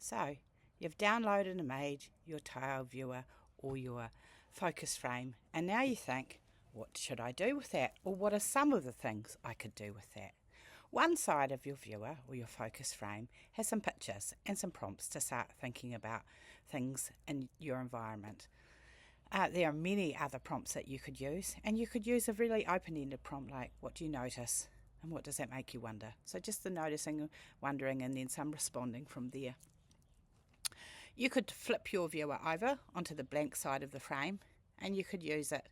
So you've downloaded and made your tile viewer or your focus frame, and now you think, what should I do with that? Or what are some of the things I could do with that? One side of your viewer or your focus frame has some pictures and some prompts to start thinking about things in your environment. There are many other prompts that you could use, and you could use a really open-ended prompt like, what do you notice and what does that make you wonder? So just the noticing, wondering, and then some responding from there. You could flip your viewer over onto the blank side of the frame, and you could use it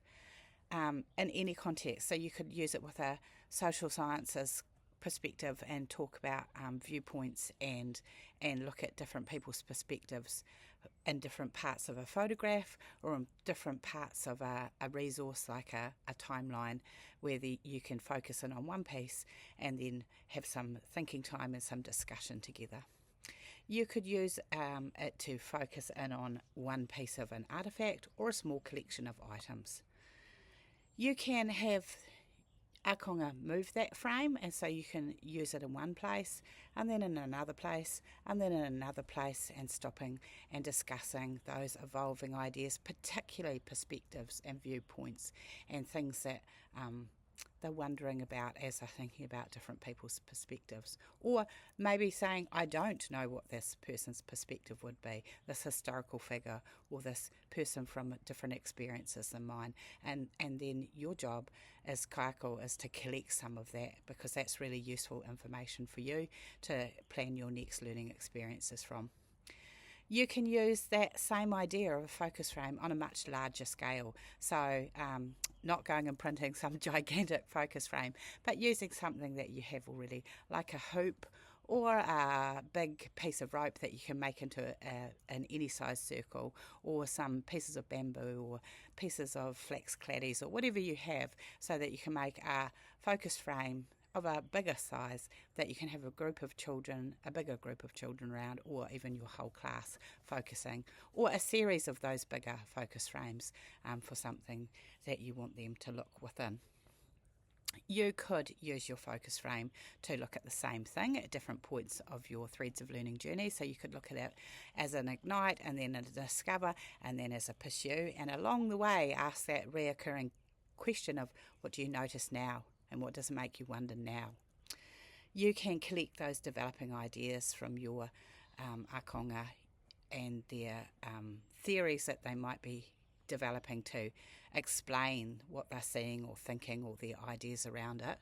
in any context. So you could use it with a social sciences perspective and talk about viewpoints and look at different people's perspectives in different parts of a photograph or in different parts of a resource like a timeline, where you can focus in on one piece and then have some thinking time and some discussion together. You could use it to focus in on one piece of an artefact or a small collection of items. You can have Akonga move that frame, and so you can use it in one place and then in another place and then in another place, and stopping and discussing those evolving ideas, particularly perspectives and viewpoints and things that they're wondering about as they're thinking about different people's perspectives. Or maybe saying, I don't know what this person's perspective would be, this historical figure or this person from different experiences than mine. And then your job as kaiko is to collect some of that, because that's really useful information for you to plan your next learning experiences from. You can use that same idea of a focus frame on a much larger scale. So not going and printing some gigantic focus frame, but using something that you have already, like a hoop or a big piece of rope that you can make into an any size circle, or some pieces of bamboo or pieces of flax claddies or whatever you have, so that you can make a focus frame of a bigger size that you can have a group of children, a bigger group of children around, or even your whole class focusing, or a series of those bigger focus frames for something that you want them to look within. You could use your focus frame to look at the same thing at different points of your threads of learning journey. So you could look at it as an ignite, and then a discover, and then as a pursue, and along the way ask that reoccurring question of, what do you notice now? And what does it make you wonder now? You can collect those developing ideas from your Akonga and their theories that they might be developing to explain what they're seeing or thinking, or their ideas around it.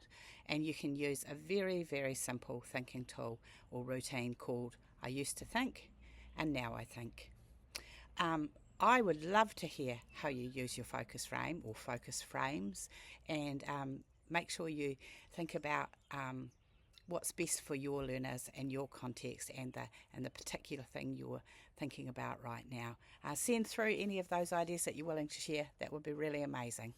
And you can use a very, very simple thinking tool or routine called I used to think and now I think. I would love to hear how you use your focus frame or focus frames, and make sure you think about what's best for your learners and your context and the particular thing you're thinking about right now. Send through any of those ideas that you're willing to share. That would be really amazing.